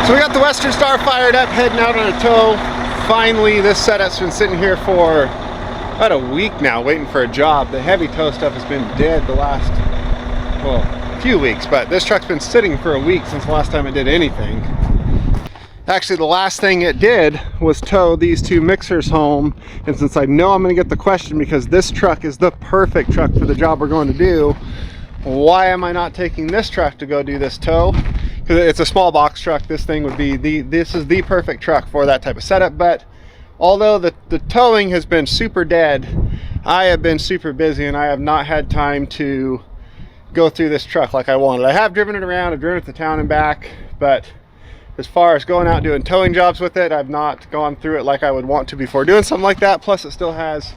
So we got the Western Star fired up, heading out on a tow. Finally, this setup's been sitting here for about a week now, waiting for a job. The heavy tow stuff has been dead the last, well, a few weeks, but this truck's been sitting for a week since the last time it did anything. Actually, the last thing it did was tow these two mixers home, and since I know I'm gonna get the question because this truck is the perfect truck for the job we're going to do, why am I not taking this truck to go do this tow? Because it's a small box truck. This thing would be this is the perfect truck for that type of setup. But although the towing has been super dead, I have been super busy and I have not had time to go through this truck like I wanted. I have driven it around, I've driven it to town and back, but as far as going out and doing towing jobs with it, I've not gone through it like I would want to before doing something like that. Plus it still has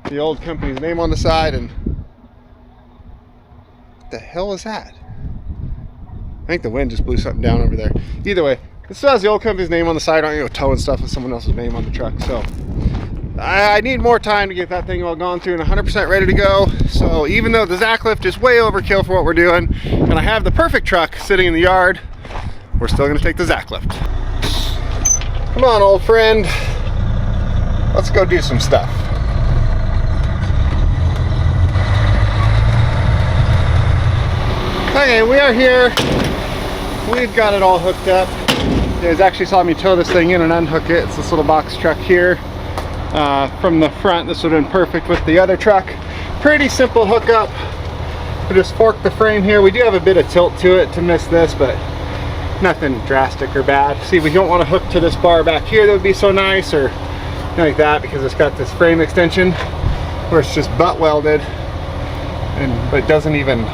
the old company's name on the side, and what the hell was that? I think the wind just blew something down over there. Either way, it still has the old company's name on the side. I don't go towing stuff with someone else's name on the truck. So I need more time to get that thing all gone through and 100% ready to go. So even though the Zacklift is way overkill for what we're doing, and I have the perfect truck sitting in the yard, we're still gonna take the Zacklift. Come on, old friend. Let's go do some stuff. Okay, we are here. We've got it all hooked up. You guys actually saw me tow this thing in and unhook it. It's this little box truck here. From the front, this would have been perfect with the other truck. Pretty simple hookup. We just fork the frame here. We do have a bit of tilt to it to miss this, but nothing drastic or bad. See, we don't want to hook to this bar back here. That would be so nice, or like that, because it's got this frame extension where it's just butt welded, but it doesn't even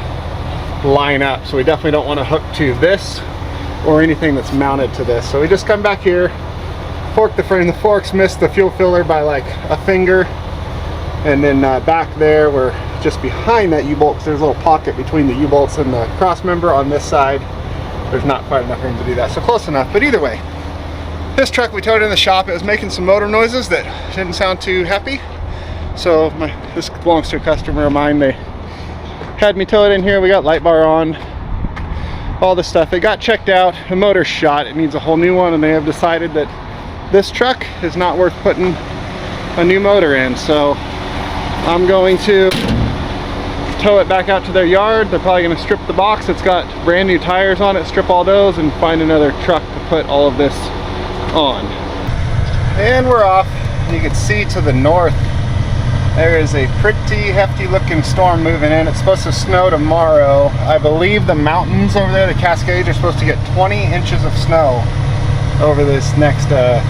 line up. So we definitely don't want to hook to this or anything that's mounted to this. So we just come back here, fork the frame. The forks missed the fuel filler by like a finger, and then back there, we're just behind that U-bolt, because there's a little pocket between the U-bolts and the cross member on this side. There's not quite enough room to do that, so close enough. But either way, this truck we towed in the shop, it was making some motor noises that didn't sound too happy. So this belongs to a customer of mine. They had me tow it in here. We got light bar on, all this stuff. It got checked out, the motor's shot, it needs a whole new one, and they have decided that this truck is not worth putting a new motor in. So I'm going to tow it back out to their yard. They're probably going to strip the box. It's got brand new tires on it, strip all those, and find another truck to put all of this on. And we're off. You can see to the north there is a pretty hefty looking storm moving in. It's supposed to snow tomorrow. I believe the mountains over there, the Cascades, are supposed to get 20 inches of snow over this next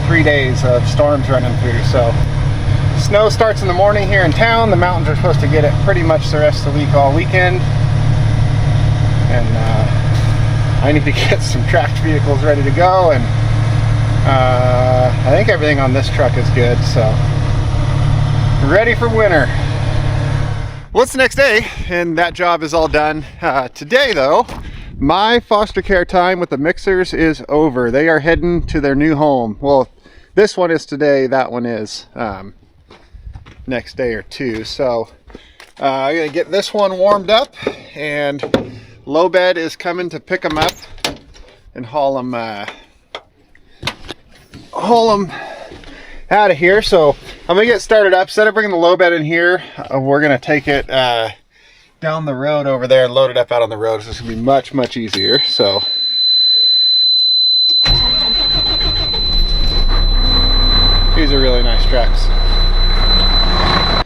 3 days of storms running through. So snow starts in the morning here in town. The mountains are supposed to get it pretty much the rest of the week, all weekend. And I need to get some tracked vehicles ready to go, and I think everything on this truck is good, so ready for winter. Well, it's the next day and that job is all done. Today though, my foster care time with the mixers is over. They are heading to their new home. Well, this one is today, that one is next day or two. So I'm gonna get this one warmed up, and low bed is coming to pick them up and haul them out of here. So I'm gonna get started up. Instead of bringing the low bed in here, we're gonna take it down the road over there and load it up out on the road. So it's gonna be much easier. So these are really nice trucks.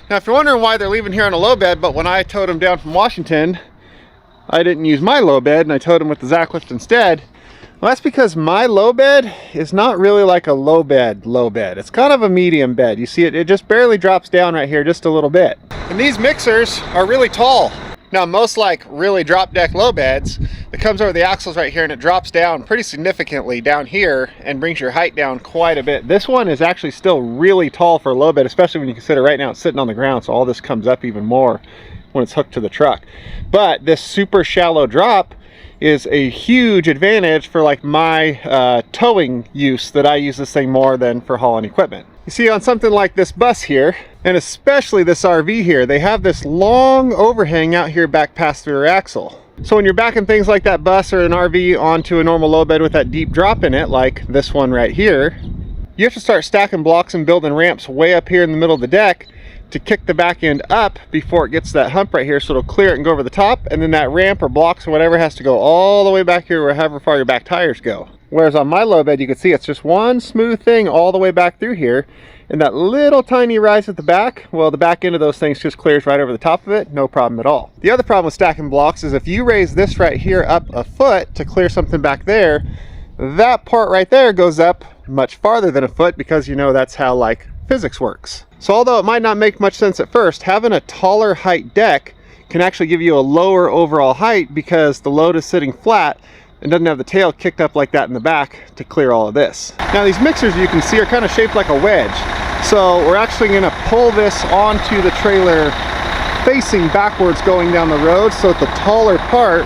Now, if you're wondering why they're leaving here on a low bed, but when I towed them down from Washington, I didn't use my low bed and I towed them with the Zacklift instead. Well, that's because my low bed is not really like a low bed. It's kind of a medium bed. You see it just barely drops down right here just a little bit. And these mixers are really tall. Now, most like really drop deck low beds, it comes over the axles right here and it drops down pretty significantly down here and brings your height down quite a bit. This one is actually still really tall for a low bed, especially when you consider right now it's sitting on the ground, so all this comes up even more when it's hooked to the truck. But this super shallow drop is a huge advantage for like my towing use, that I use this thing more than for hauling equipment. You see, on something like this bus here, and especially this RV here, they have this long overhang out here back past the rear axle. So when you're backing things like that bus or an RV onto a normal low bed with that deep drop in it, like this one right here, you have to start stacking blocks and building ramps way up here in the middle of the deck to kick the back end up before it gets to that hump right here, so it'll clear it and go over the top, and then that ramp or blocks or whatever has to go all the way back here where however far your back tires go. Whereas on my low bed, you can see it's just one smooth thing all the way back through here, and that little tiny rise at the back, well, the back end of those things just clears right over the top of it, no problem at all. The other problem with stacking blocks is if you raise this right here up a foot to clear something back there, that part right there goes up much farther than a foot, because you know that's how like physics works. So although it might not make much sense at first, having a taller height deck can actually give you a lower overall height because the load is sitting flat and doesn't have the tail kicked up like that in the back to clear all of this. Now these mixers you can see are kind of shaped like a wedge. So we're actually going to pull this onto the trailer facing backwards going down the road, so that the taller part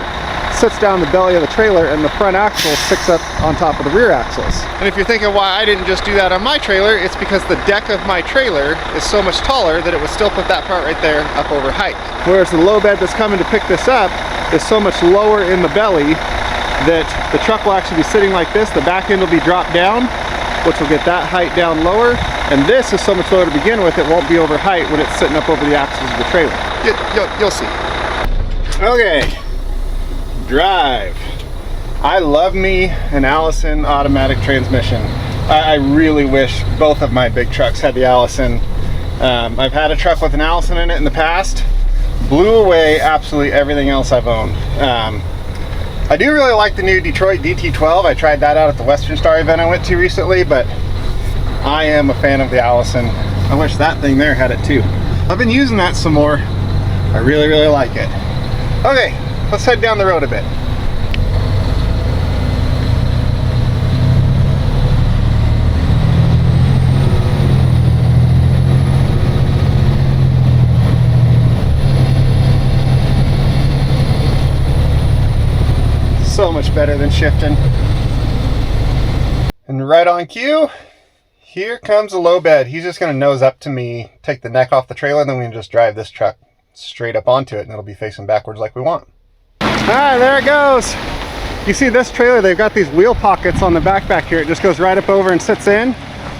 sits down the belly of the trailer and the front axle sticks up on top of the rear axles. And if you're thinking why I didn't just do that on my trailer, it's because the deck of my trailer is so much taller that it would still put that part right there up over height. Whereas the low bed that's coming to pick this up is so much lower in the belly that the truck will actually be sitting like this. The back end will be dropped down, which will get that height down lower. And this is so much lower to begin with, it won't be over height when it's sitting up over the axles of the trailer. You'll see. Okay. Drive. I love me an Allison automatic transmission. I really wish both of my big trucks had the Allison. I've had a truck with an Allison in it in the past. Blew away absolutely everything else I've owned. I do really like the new Detroit DT12. I tried that out at the Western Star event I went to recently, but I am a fan of the Allison. I wish that thing there had it too. I've been using that some more. I really, really like it. Okay. Let's head down the road a bit. So much better than shifting. And right on cue, here comes a low bed. He's just gonna nose up to me, take the neck off the trailer, and then we can just drive this truck straight up onto it, and it'll be facing backwards like we want. All right, there it goes. You see this trailer, they've got these wheel pockets on the back here. It just goes right up over and sits in,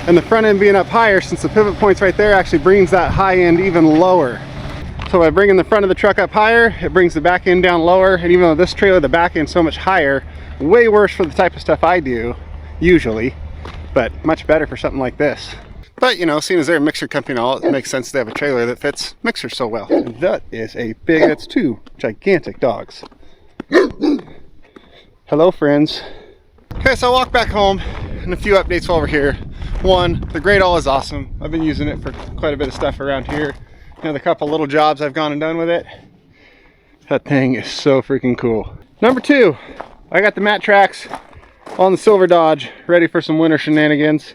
and the front end being up higher, since the pivot point's right there, actually brings that high end even lower. So by bringing the front of the truck up higher, it brings the back end down lower. And even though this trailer, the back end's so much higher, way worse for the type of stuff I do usually, but much better for something like this. But you know, seeing as they're a mixer company and all, it makes sense to have a trailer that fits mixers so well. And that is a big, that's two gigantic dogs. Hello friends. Okay, so I walked back home and a few updates while we're here. One, the Great All is awesome. I've been using it for quite a bit of stuff around here. You know, the couple little jobs I've gone and done with it. That thing is so freaking cool. Number two, I got the mat tracks on the Silver Dodge ready for some winter shenanigans.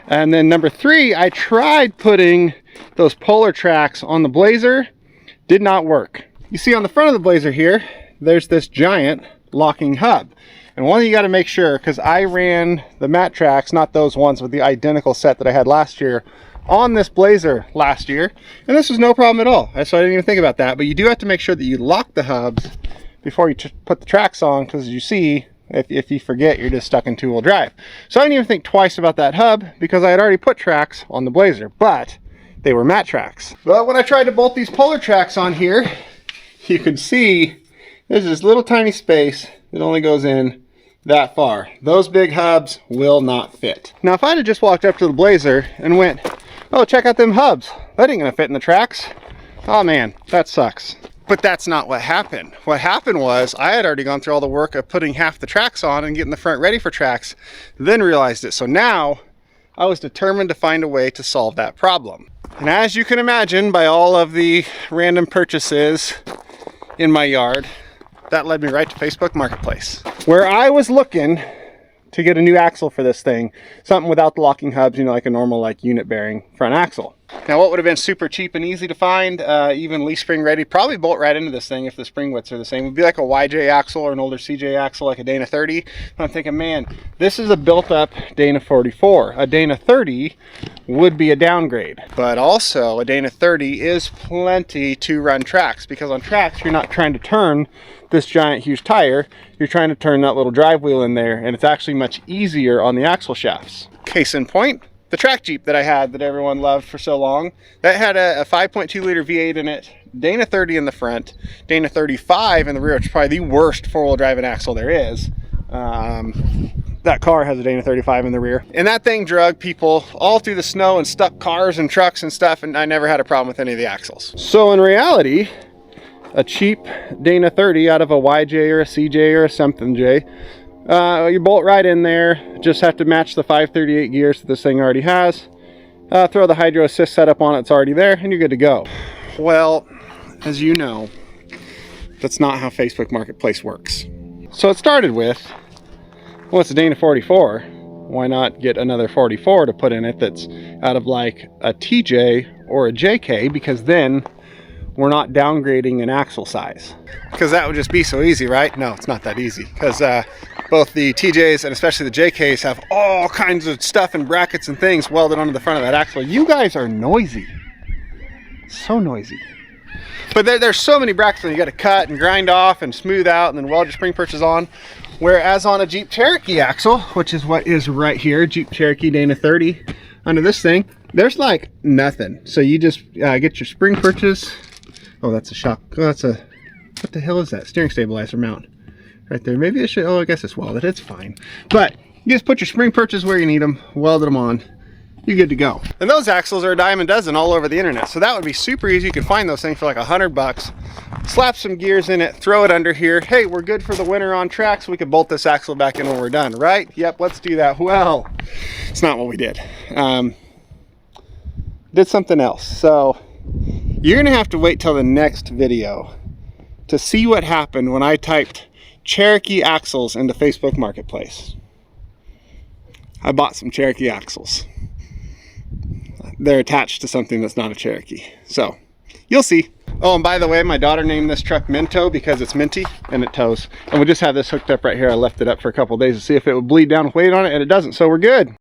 And then number three, I tried putting those polar tracks on the Blazer. Did not work. You see on the front of the Blazer here, there's this giant locking hub. And one thing you got to make sure, because I ran the mat tracks, not those ones with the identical set that I had last year, on this Blazer last year, and this was no problem at all. So I didn't even think about that. But you do have to make sure that you lock the hubs before you put the tracks on, because as you see, if you forget, you're just stuck in two-wheel drive. So I didn't even think twice about that hub because I had already put tracks on the Blazer, but they were mat tracks. But when I tried to bolt these polar tracks on here, you can see there's this little tiny space that only goes in that far. Those big hubs will not fit. Now, if I'd have just walked up to the Blazer and went, oh, check out them hubs, that ain't gonna fit in the tracks. Oh man, that sucks. But that's not what happened. What happened was I had already gone through all the work of putting half the tracks on and getting the front ready for tracks, then realized it. So now I was determined to find a way to solve that problem. And as you can imagine by all of the random purchases in my yard, that led me right to Facebook Marketplace, where I was looking to get a new axle for this thing, something without the locking hubs, you know, like a normal like unit bearing front axle. Now what would have been super cheap and easy to find, even leaf spring ready, probably bolt right into this thing if the spring widths are the same, would be like a YJ axle or an older CJ axle like a Dana 30. I'm thinking, man, this is a built up Dana 44. A Dana 30 would be a downgrade, but also a Dana 30 is plenty to run tracks, because on tracks you're not trying to turn this giant huge tire, you're trying to turn that little drive wheel in there, and it's actually much easier on the axle shafts. Case in point, the track Jeep that I had that everyone loved for so long, that had a 5.2 liter V8 in it, Dana 30 in the front, Dana 35 in the rear, which is probably the worst four-wheel driving axle there is. That car has a Dana 35 in the rear. And that thing drug people all through the snow and stuck cars and trucks and stuff, and I never had a problem with any of the axles. So in reality, a cheap Dana 30 out of a YJ or a CJ or a something J, you bolt right in there, just have to match the 538 gears that this thing already has, throw the hydro assist setup on it, it's already there, and you're good to go. Well, as you know, that's not how Facebook Marketplace works. So it started with, well, it's a Dana 44, why not get another 44 to put in it that's out of like a TJ or a JK, because then we're not downgrading an axle size. Because that would just be so easy, right? No, it's not that easy, because both the TJs and especially the JKs have all kinds of stuff and brackets and things welded onto the front of that axle. You guys are noisy. So noisy. But there's so many brackets that you got to cut and grind off and smooth out and then weld your spring perches on. Whereas on a Jeep Cherokee axle, which is what is right here, Jeep Cherokee Dana 30, under this thing, there's like nothing. So you just get your spring perches. Oh, that's a shock. Oh, that's a, what the hell is that? Steering stabilizer mount. Right there. Maybe it should, oh, I guess it's welded. It's fine. But you just put your spring perches where you need them, welded them on, you're good to go. And those axles are a dime a dozen all over the internet. So that would be super easy. You can find those things for like $100. Slap some gears in it, throw it under here. Hey, we're good for the winter on track, so we can bolt this axle back in when we're done, right? Yep, let's do that. Well, it's not what we did. Did something else. So you're gonna have to wait till the next video to see what happened when I typed Cherokee axles into Facebook Marketplace. I bought some Cherokee axles. They're attached to something that's not a Cherokee. So, you'll see. Oh, and by the way, my daughter named this truck Minto because it's minty and it tows. And we just have this hooked up right here. I left it up for a couple days to see if it would bleed down with weight on it, and it doesn't, so we're good.